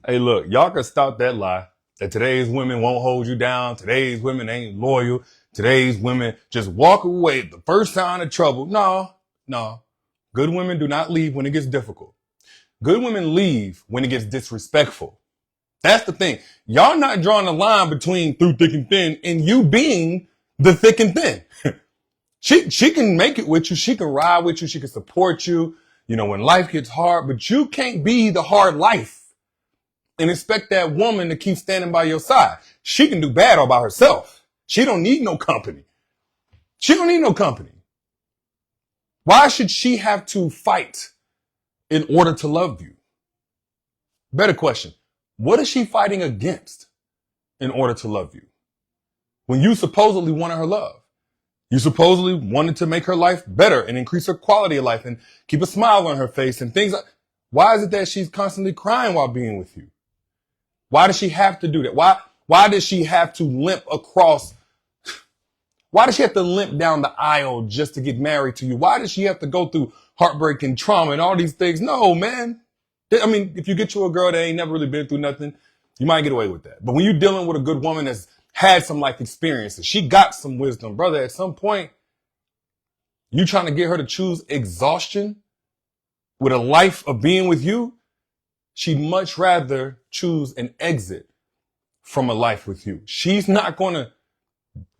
Hey, look, y'all can stop that lie that today's women won't hold you down. Today's women ain't loyal. Today's women just walk away at the first sign of trouble. No, no. Good women do not leave when it gets difficult. Good women leave when it gets disrespectful. That's the thing. Y'all not drawing a line between through thick and thin and you being the thick and thin. She can make it with you. She can ride with you. She can support you, when life gets hard, but you can't be the hard life and expect that woman to keep standing by your side. She can do bad all by herself. She don't need no company. She don't need no company. Why should she have to fight in order to love you? Better question. What is she fighting against in order to love you? When you supposedly wanted her love, you supposedly wanted to make her life better and increase her quality of life and keep a smile on her face and things like, why is it that she's constantly crying while being with you? Why does she have to do that? Why does she have to limp across? Why does she have to limp down the aisle just to get married to you? Why does she have to go through heartbreak and trauma and all these things? No, man. I mean, if you get you a girl that ain't never really been through nothing, you might get away with that. But when you're dealing with a good woman that's had some life experiences, she got some wisdom, brother, at some point, you trying to get her to choose exhaustion with a life of being with you, she'd much rather choose an exit from a life with you. She's not going to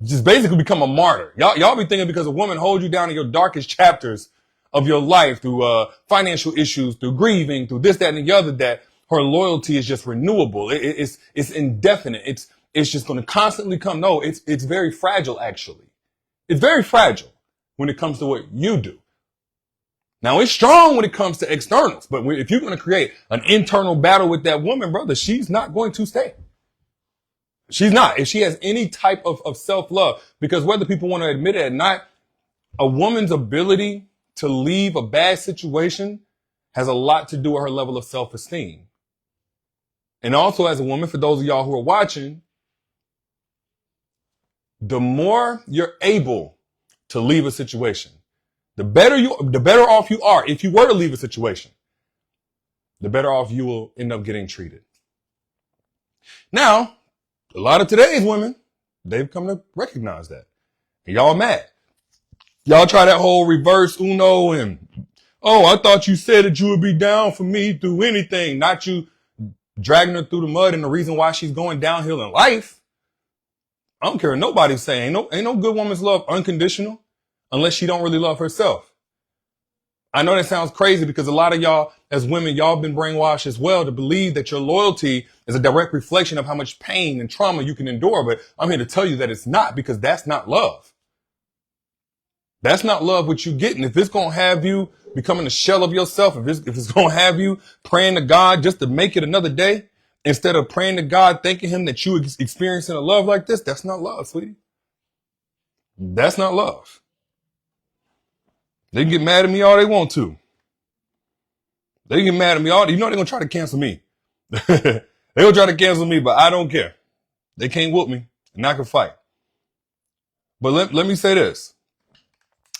just basically become a martyr. Y'all be thinking because a woman holds you down in your darkest chapters of your life through financial issues, through grieving, through this, that, and the other, that her loyalty is just renewable. It's indefinite. It's just going to constantly come. No, it's very fragile, actually. It's very fragile when it comes to what you do. Now, it's strong when it comes to externals, but if you're going to create an internal battle with that woman, brother, she's not going to stay. She's not. If she has any type of self-love, because whether people want to admit it or not, a woman's ability to leave a bad situation has a lot to do with her level of self-esteem. And also, as a woman, for those of y'all who are watching, the more you're able to leave a situation, the better off you are. If you were to leave a situation, the better off you will end up getting treated. Now, a lot of today's women, they've come to recognize that. And y'all mad. Y'all try that whole reverse Uno and, oh, I thought you said that you would be down for me through anything, not you dragging her through the mud and the reason why she's going downhill in life. I don't care what nobody's saying. Ain't no good woman's love unconditional unless she don't really love herself. I know that sounds crazy because a lot of y'all as women, y'all been brainwashed as well to believe that your loyalty is a direct reflection of how much pain and trauma you can endure. But I'm here to tell you that it's not, because that's not love. That's not love what you getting. If it's going to have you becoming a shell of yourself, if it's going to have you praying to God just to make it another day, instead of praying to God, thanking him that you experiencing a love like this, that's not love, sweetie. That's not love. They can get mad at me all they want to. They can get mad at me all. They're going to try to cancel me. They're going to try to cancel me, but I don't care. They can't whoop me and I can fight. But let me say this.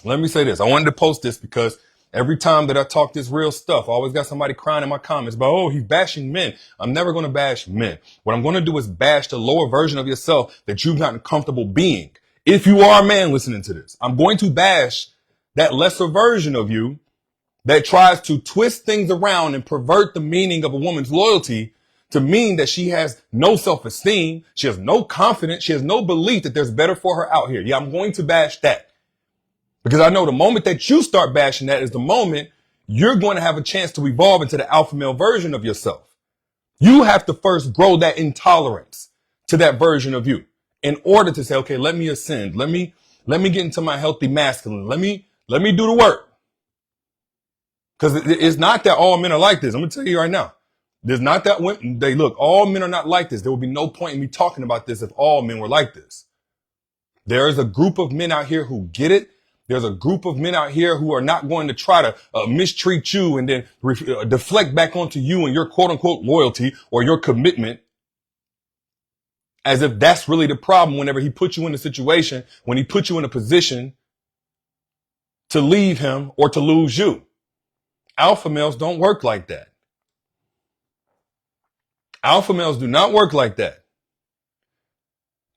I wanted to post this because every time that I talk this real stuff, I always got somebody crying in my comments about, oh, he's bashing men. I'm never going to bash men. What I'm going to do is bash the lower version of yourself that you've gotten comfortable being. If you are a man listening to this, I'm going to bash that lesser version of you that tries to twist things around and pervert the meaning of a woman's loyalty to mean that she has no self-esteem, she has no confidence, she has no belief that there's better for her out here. Yeah, I'm going to bash that. Because I know the moment that you start bashing that is the moment you're going to have a chance to evolve into the alpha male version of yourself. You have to first grow that intolerance to that version of you in order to say, okay, let me ascend. Let me get into my healthy masculine. Let me do the work. Because it's not that all men are like this. I'm going to tell you right now. There's not that women, all men are not like this. There would be no point in me talking about this if all men were like this. There is a group of men out here who get it. There's a group of men out here who are not going to try to mistreat you and then deflect back onto you and your quote unquote loyalty or your commitment, as if that's really the problem whenever he put you in a situation, when he put you in a position to leave him or to lose you. Alpha males don't work like that. Alpha males do not work like that.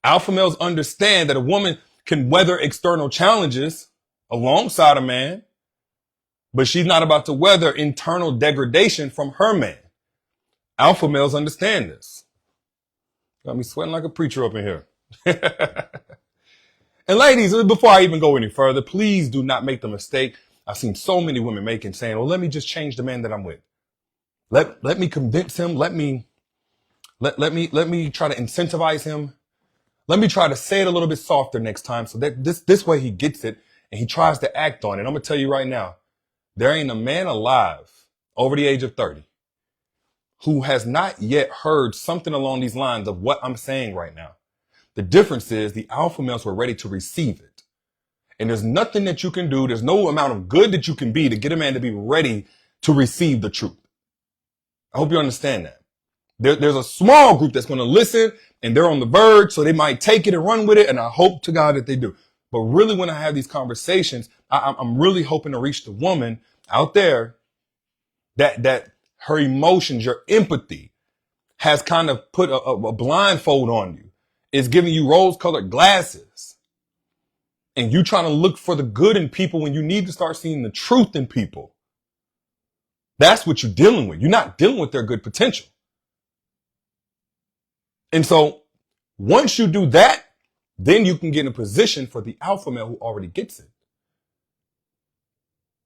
Alpha males understand that a woman can weather external challenges alongside a man, but she's not about to weather internal degradation from her man. Alpha males understand this. Got me sweating like a preacher up in here. And ladies, before I even go any further, please do not make the mistake I've seen so many women making, saying, well, let me just change the man that I'm with. Let me convince him. Let me try to incentivize him. Let me try to say it a little bit softer next time so that this way he gets it and he tries to act on it. I'm going to tell you right now, there ain't a man alive over the age of 30 who has not yet heard something along these lines of what I'm saying right now. The difference is the alpha males were ready to receive it. And there's nothing that you can do. There's no amount of good that you can be to get a man to be ready to receive the truth. I hope you understand that. There's a small group that's going to listen and they're on the verge, so they might take it and run with it. And I hope to God that they do. But really, when I have these conversations, I'm really hoping to reach the woman out there that her emotions, your empathy has kind of put a blindfold on you. It's giving you rose-colored glasses. And you trying to look for the good in people when you need to start seeing the truth in people. That's what you're dealing with. You're not dealing with their good potential. And so once you do that, then you can get in a position for the alpha male who already gets it.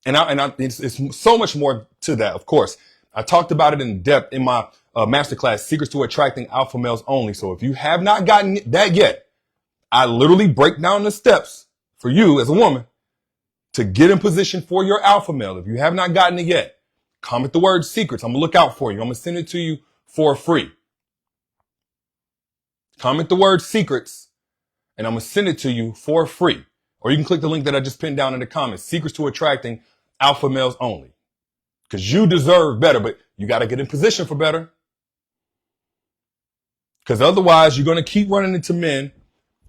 And it's so much more to that, of course. I talked about it in depth in my masterclass, Secrets to Attracting Alpha Males Only. So if you have not gotten that yet, I literally break down the steps for you as a woman to get in position for your alpha male. If you have not gotten it yet, comment the word secrets. I'm going to look out for you. I'm going to send it to you for free. Comment the word secrets and I'm going to send it to you for free. Or you can click the link that I just pinned down in the comments, Secrets to Attracting Alpha Males Only. Because you deserve better, but you got to get in position for better. Because otherwise, you're going to keep running into men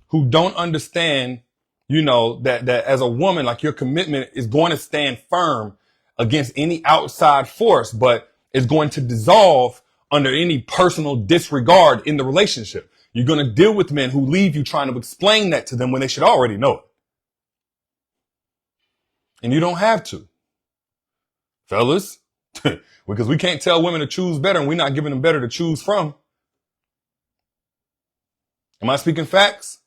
who don't understand, that as a woman, like your commitment is going to stand firm against any outside force, but it's going to dissolve under any personal disregard in the relationship. You're going to deal with men who leave you trying to explain that to them when they should already know it. And you don't have to. Fellas, because we can't tell women to choose better and we're not giving them better to choose from. Am I speaking facts?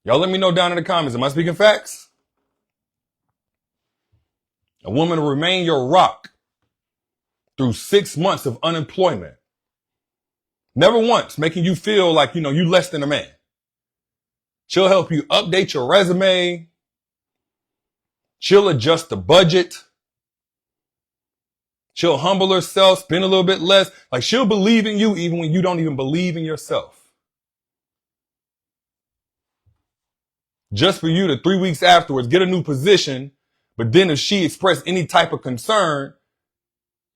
Y'all let me know down in the comments. Am I speaking facts? A woman will remain your rock through 6 months of unemployment. Never once making you feel like, you less than a man. She'll help you update your resume. She'll adjust the budget. She'll humble herself, spend a little bit less. Like she'll believe in you even when you don't even believe in yourself. Just for you to 3 weeks afterwards get a new position. But then if she expressed any type of concern,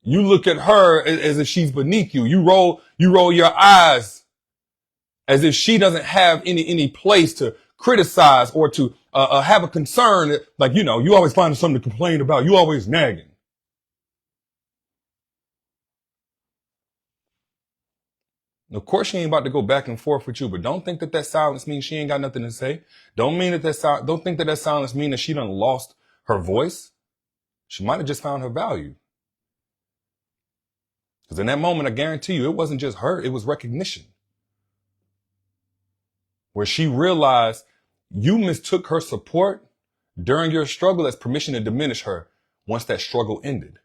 you look at her as if she's beneath you. You roll your eyes as if she doesn't have any place to criticize or to have a concern. Like, you always find something to complain about. You always nagging. Of course, she ain't about to go back and forth with you, but don't think that silence means she ain't got nothing to say. Don't think that silence means that she done lost her voice. She might have just found her value. Because in that moment, I guarantee you, it wasn't just her, it was recognition. Where she realized you mistook her support during your struggle as permission to diminish her once that struggle ended.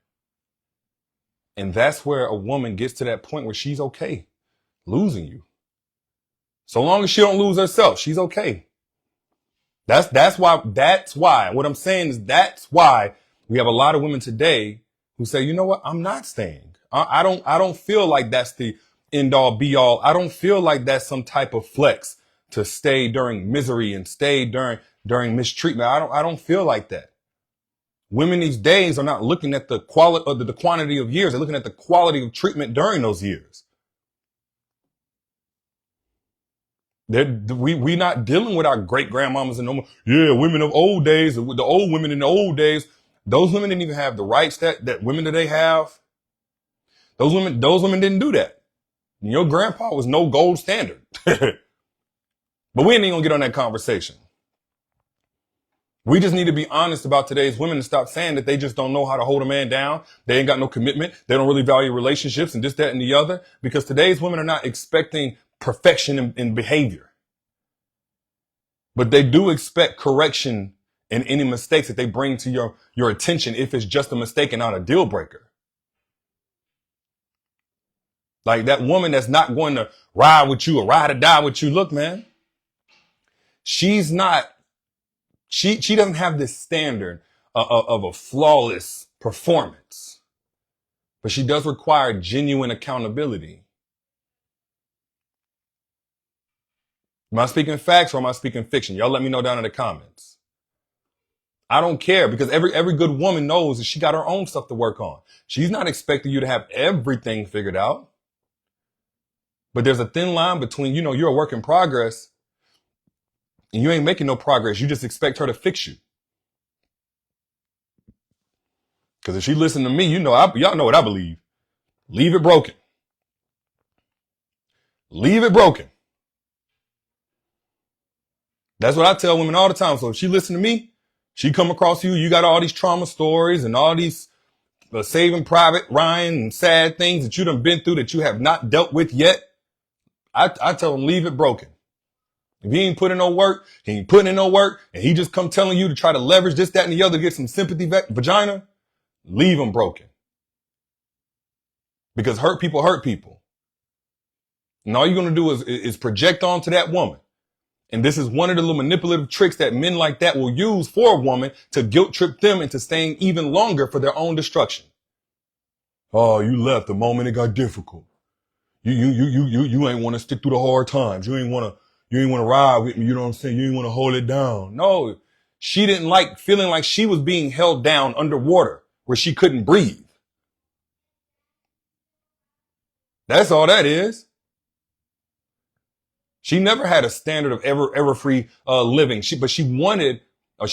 And that's where a woman gets to that point where she's okay losing you. So long as she don't lose herself, she's okay. That's why what I'm saying is that's why we have a lot of women today who say, you know what, I'm not staying. I don't feel like that's the end all be all. I don't feel like that's some type of flex to stay during misery and stay during mistreatment. I don't feel like that. Women these days are not looking at the quality or the quantity of years. They're looking at the quality of treatment during those years. We not dealing with our great grandmamas and women of old days, the old women in the old days. Those women didn't even have the rights that women today have. Those women didn't do that. Your grandpa was no gold standard. But we ain't even gonna get on that conversation. We just need to be honest about today's women and stop saying that they just don't know how to hold a man down. They ain't got no commitment. They don't really value relationships and this, that, and the other. Because today's women are not expecting perfection in behavior. But they do expect correction in any mistakes that they bring to your attention if it's just a mistake and not a deal breaker. Like that woman that's not going to ride with you or ride or die with you. Look, man, she doesn't have this standard of a flawless performance, but she does require genuine accountability. Am I speaking facts or am I speaking fiction? Y'all let me know down in the comments. I don't care, because every good woman knows that she got her own stuff to work on. She's not expecting you to have everything figured out. But there's a thin line between, you're a work in progress and you ain't making no progress. You just expect her to fix you. Because if she listen to me, y'all know what I believe. Leave it broken. Leave it broken. That's what I tell women all the time. So if she listen to me, she come across you got all these trauma stories and all these Saving Private Ryan and sad things that you done been through that you have not dealt with yet. I tell them, leave it broken. If he ain't putting in no work, and he just come telling you to try to leverage this, that, and the other, get some sympathy vagina, leave him broken. Because hurt people hurt people. And all you're going to do is project onto that woman. And this is one of the little manipulative tricks that men like that will use for a woman to guilt trip them into staying even longer for their own destruction. Oh, you left the moment it got difficult. You ain't want to stick through the hard times. You ain't want to ride with me. You know what I'm saying? You ain't want to hold it down. No, she didn't like feeling like she was being held down underwater where she couldn't breathe. That's all that is. She never had a standard of ever free living. She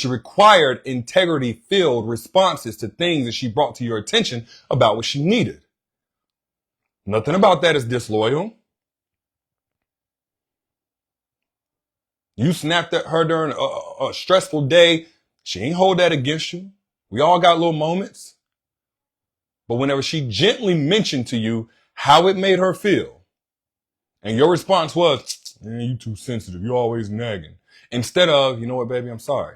required integrity filled responses to things that she brought to your attention about what she needed. Nothing about that is disloyal. You snapped at her during a stressful day. She ain't hold that against you. We all got little moments. But whenever she gently mentioned to you how it made her feel, and your response was, man, you too sensitive. You always nagging. Instead of, you know what, baby, I'm sorry.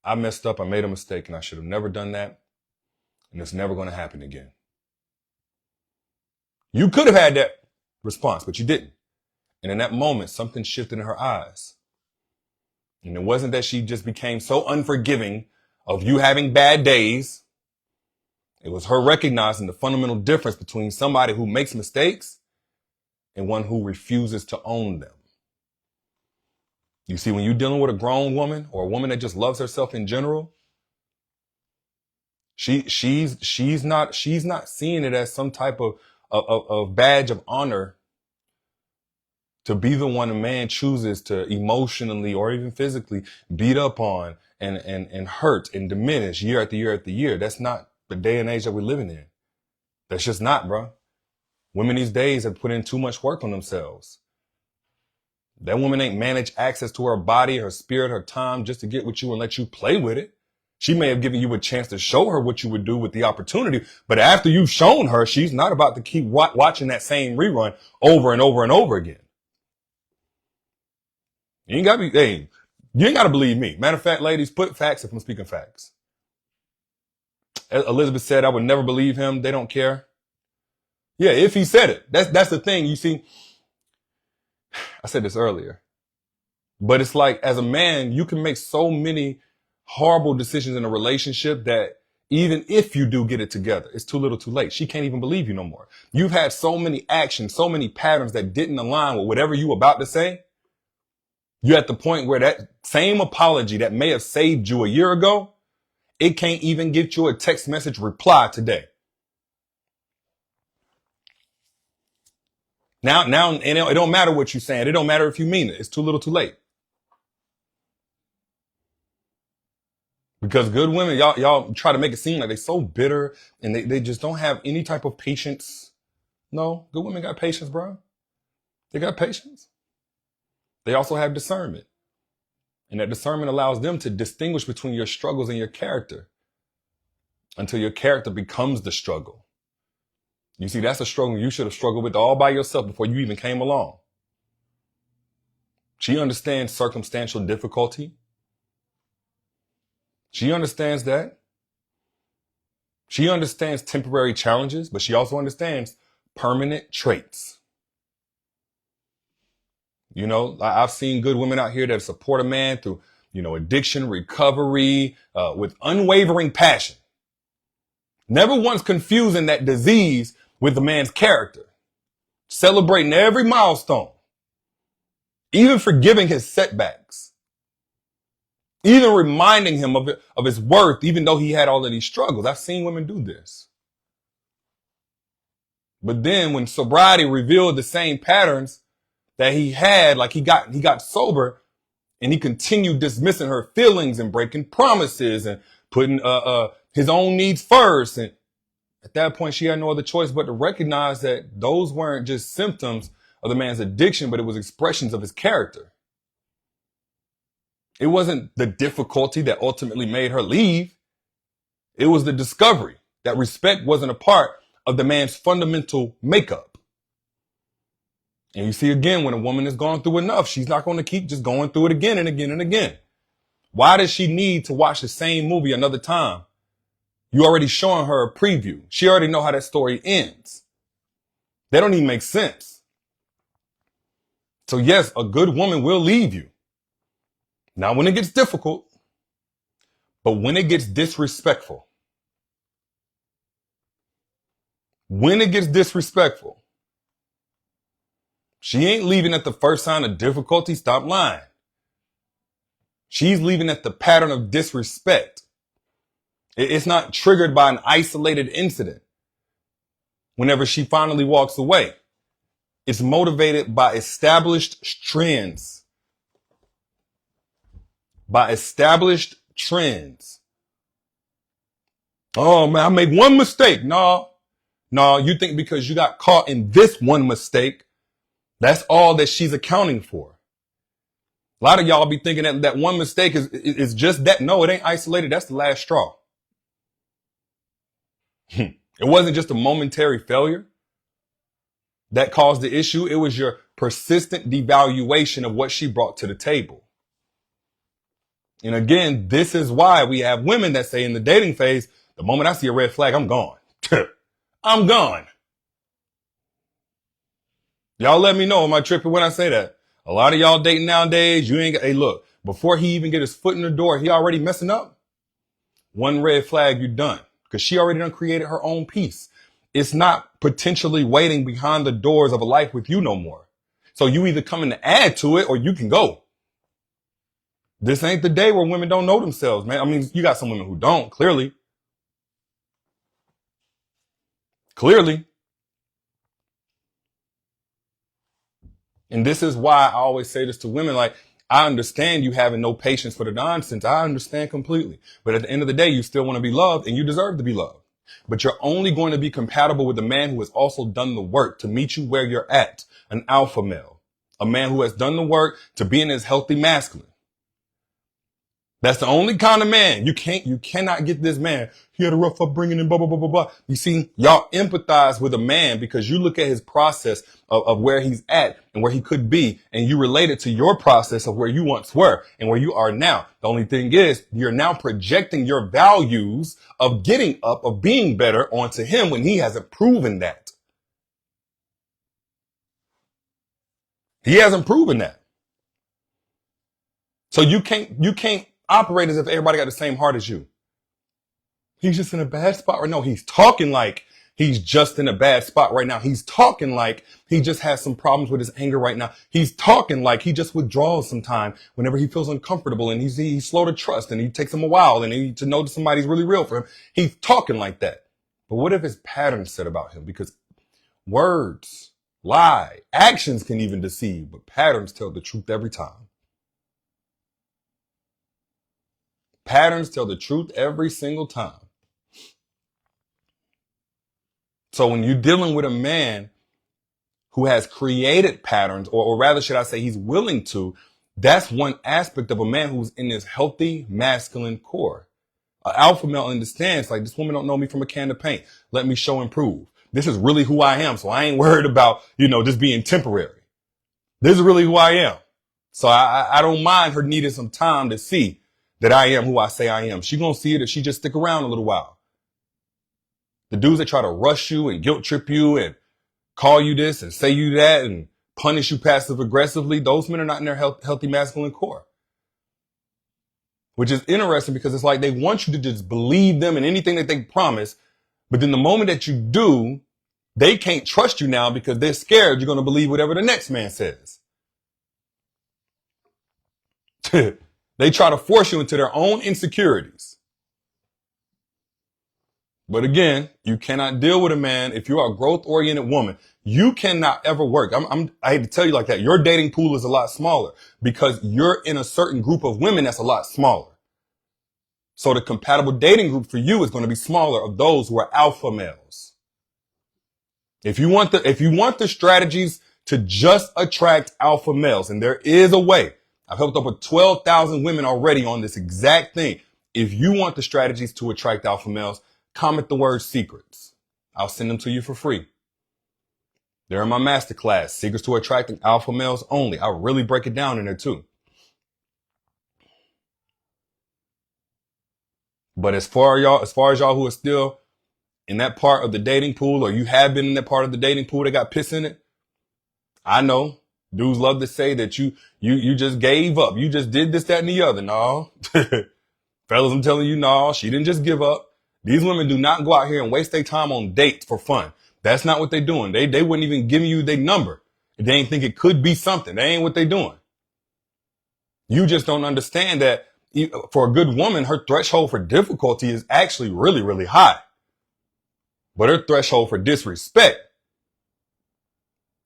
I messed up. I made a mistake and I should have never done that. And it's never going to happen again. You could have had that response, but you didn't. And in that moment, something shifted in her eyes. And it wasn't that she just became so unforgiving of you having bad days. It was her recognizing the fundamental difference between somebody who makes mistakes and one who refuses to own them. You see, when you're dealing with a grown woman or a woman that just loves herself in general, she's not seeing it as some type of badge of honor to be the one a man chooses to emotionally or even physically beat up on and hurt and diminish year after year after year. That's not the day and age that we're living in. That's just not, bro. Women these days have put in too much work on themselves. That woman ain't managed access to her body, her spirit, her time just to get with you and let you play with it. She may have given you a chance to show her what you would do with the opportunity, but after you've shown her, she's not about to keep watching that same rerun over and over and over again. You ain't got to believe me. Matter of fact, ladies, put facts if I'm speaking facts. Elizabeth said, I would never believe him. They don't care. Yeah, if he said it. That's the thing. You see, I said this earlier, but it's like, as a man, you can make so many horrible decisions in a relationship that even if you do get it together, it's too little too late. She can't even believe you no more. You've had so many actions, so many patterns that didn't align with whatever you were about to say. You're at the point where that same apology that may have saved you a year ago, it can't even get you a text message reply today. Now, and it don't matter what you're saying. It don't matter if you mean it. It's too little too late. Because good women, y'all try to make it seem like they're so bitter and they just don't have any type of patience. No, good women got patience, bro. They got patience. They also have discernment. And that discernment allows them to distinguish between your struggles and your character until your character becomes the struggle. You see, that's a struggle you should have struggled with all by yourself before you even came along. She understands circumstantial difficulty. She understands that. She understands temporary challenges, but she also understands permanent traits. You know, I've seen good women out here that support a man through, addiction, recovery, with unwavering passion. Never once confusing that disease with the man's character. Celebrating every milestone. Even forgiving his setbacks. Even reminding him of his worth, even though he had all of these struggles. I've seen women do this. But then when sobriety revealed the same patterns that he had, like he got sober and he continued dismissing her feelings and breaking promises and putting his own needs first. And at that point, she had no other choice but to recognize that those weren't just symptoms of the man's addiction, but it was expressions of his character. It wasn't the difficulty that ultimately made her leave. It was the discovery that respect wasn't a part of the man's fundamental makeup. And you see, again, when a woman has gone through enough, she's not going to keep just going through it again and again and again. Why does she need to watch the same movie another time? You already showing her a preview. She already know how that story ends. They don't even make sense. So yes, a good woman will leave you. Not when it gets difficult, but when it gets disrespectful. When it gets disrespectful. She ain't leaving at the first sign of difficulty. Stop lying. She's leaving at the pattern of disrespect. It's not triggered by an isolated incident. Whenever she finally walks away, it's motivated by established trends. By established trends. Oh man, I made one mistake. No, you think because you got caught in this one mistake, that's all that she's accounting for. A lot of y'all be thinking that one mistake is just that. No, it ain't isolated. That's the last straw. It wasn't just a momentary failure that caused the issue. It was your persistent devaluation of what she brought to the table. And again, this is why we have women that say in the dating phase, the moment I see a red flag, I'm gone. I'm gone. Y'all let me know, am I tripping when I say that? A lot of y'all dating nowadays, hey look, before he even get his foot in the door, he already messing up. One red flag, you done. Because she already done created her own peace. It's not potentially waiting behind the doors of a life with you no more. So you either come in to add to it or you can go. This ain't the day where women don't know themselves, man. I mean, you got some women who don't, clearly. Clearly. And this is why I always say this to women, like, I understand you having no patience for the nonsense. I understand completely. But at the end of the day, you still want to be loved and you deserve to be loved. But you're only going to be compatible with a man who has also done the work to meet you where you're at. An alpha male. A man who has done the work to be in his healthy masculine. That's the only kind of man. You cannot get this man. He had a rough upbringing and blah, blah, blah, blah, blah. You see, y'all empathize with a man because you look at his process of where he's at and where he could be. And you relate it to your process of where you once were and where you are now. The only thing is you're now projecting your values of getting up, of being better onto him when he hasn't proven that. He hasn't proven that. So you can't operate as if everybody got the same heart as you. He's just in a bad spot right now. He's talking like he's just in a bad spot right now. He's talking like he just has some problems with his anger right now. He's talking like he just withdraws sometime whenever he feels uncomfortable and he's slow to trust and he takes him a while and he needs to know that somebody's really real for him. He's talking like that. But what if his patterns said about him? Because words lie, actions can even deceive, but patterns tell the truth every time. Patterns tell the truth every single time. So when you're dealing with a man who has created patterns, or rather should I say he's willing to, that's one aspect of a man who's in this healthy masculine core. An alpha male understands, like, this woman don't know me from a can of paint. Let me show and prove. This is really who I am. So I ain't worried about, this being temporary. This is really who I am. So I don't mind her needing some time to see that I am who I say I am. She gonna see it if she just stick around a little while. The dudes that try to rush you and guilt trip you and call you this and say you that and punish you passive aggressively, those men are not in their healthy masculine core. Which is interesting because it's like they want you to just believe them in anything that they promise. But then the moment that you do, they can't trust you now because they're scared you're going to believe whatever the next man says. They try to force you into their own insecurities. But again, you cannot deal with a man if you are a growth-oriented woman. You cannot ever work. I hate to tell you like that. Your dating pool is a lot smaller because you're in a certain group of women that's a lot smaller. So the compatible dating group for you is going to be smaller of those who are alpha males. If you want the strategies to just attract alpha males, and there is a way. I've helped over 12,000 women already on this exact thing. If you want the strategies to attract alpha males, comment the word secrets. I'll send them to you for free. They're in my masterclass, Secrets to Attracting Alpha Males Only. I really break it down in there too. But as far as y'all who are still in that part of the dating pool, or you have been in that part of the dating pool that got piss in it, I know dudes love to say that you just gave up. You just did this, that, and the other. No. Fellas, I'm telling you, no, she didn't just give up. These women do not go out here and waste their time on dates for fun. That's not what they're doing. They wouldn't even give you their number. They ain't think it could be something. That ain't what they're doing. You just don't understand that for a good woman, her threshold for difficulty is actually really, really high. But her threshold for disrespect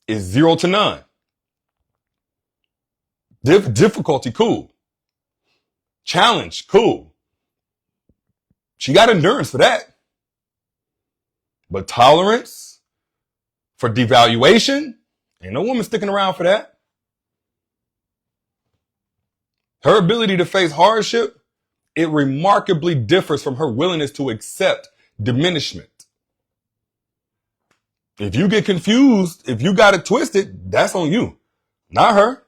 is 0 to none. Difficulty, cool. Challenge, cool. She got endurance for that. But tolerance for devaluation, ain't no woman sticking around for that. Her ability to face hardship, it remarkably differs from her willingness to accept diminishment. If you get confused, if you got it twisted, that's on you, not her.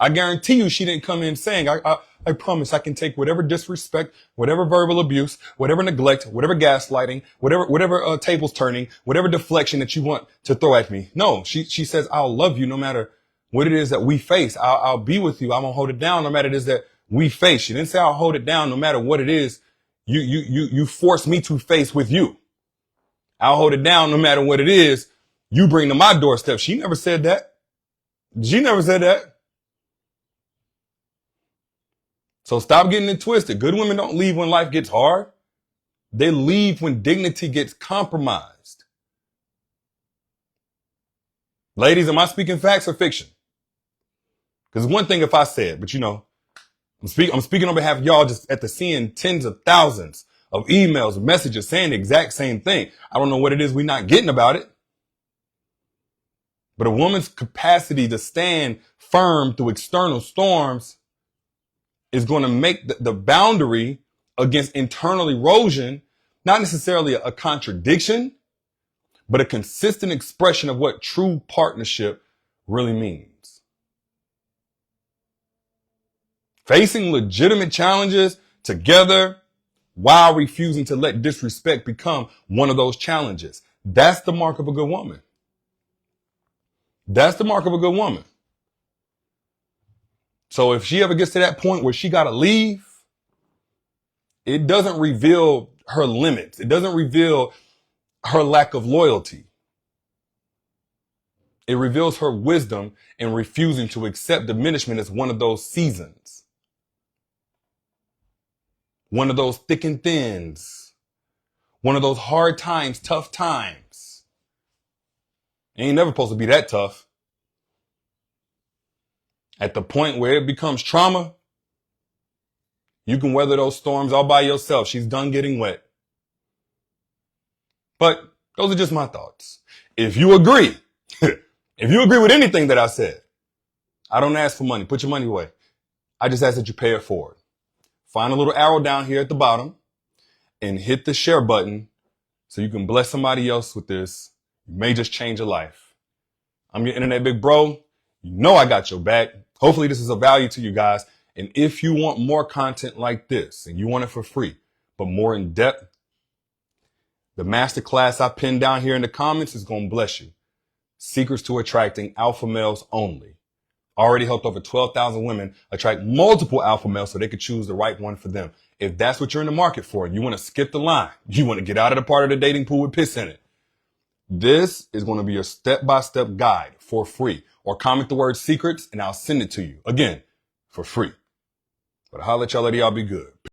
I guarantee you she didn't come in saying, I promise I can take whatever disrespect, whatever verbal abuse, whatever neglect, whatever gaslighting, whatever tables turning, whatever deflection that you want to throw at me. No, she says, I'll love you no matter what it is that we face. I'll be with you. I'm going to hold it down no matter what it is that we face. She didn't say I'll hold it down no matter what it is you force me to face with you. I'll hold it down no matter what it is you bring to my doorstep. She never said that. She never said that. So stop getting it twisted. Good women don't leave when life gets hard. They leave when dignity gets compromised. Ladies, am I speaking facts or fiction? Because one thing if I said, but I'm speaking on behalf of y'all just at the seeing tens of thousands of emails, messages saying the exact same thing. I don't know what it is we're not getting about it. But a woman's capacity to stand firm through external storms is going to make the boundary against internal erosion not necessarily a contradiction, but a consistent expression of what true partnership really means. Facing legitimate challenges together while refusing to let disrespect become one of those challenges. That's the mark of a good woman. That's the mark of a good woman. So if she ever gets to that point where she got to leave, it doesn't reveal her limits. It doesn't reveal her lack of loyalty. It reveals her wisdom in refusing to accept diminishment as one of those seasons. One of those thick and thins. One of those hard times, tough times. It ain't never supposed to be that tough. At the point where it becomes trauma, You can weather those storms all by yourself. She's done getting wet. But those are just my thoughts. If you agree, if you agree with anything that I said, I don't ask for money. Put your money away. I just ask that you pay it forward. Find a little arrow down here at the bottom and hit the share button so you can bless somebody else with this. You may just change a life. I'm your internet big bro. You know I got your back. Hopefully this is of value to you guys. And if you want more content like this and you want it for free, but more in depth, the masterclass I pinned down here in the comments is going to bless you. Secrets to attracting alpha males only. Already helped over 12,000 women attract multiple alpha males so they could choose the right one for them. If that's what you're in the market for, you want to skip the line, you want to get out of the part of the dating pool with piss in it, this is going to be a step-by-step guide for free. Or comment the word secrets and I'll send it to you. Again, for free. But I'll holler at y'all later. Y'all be good.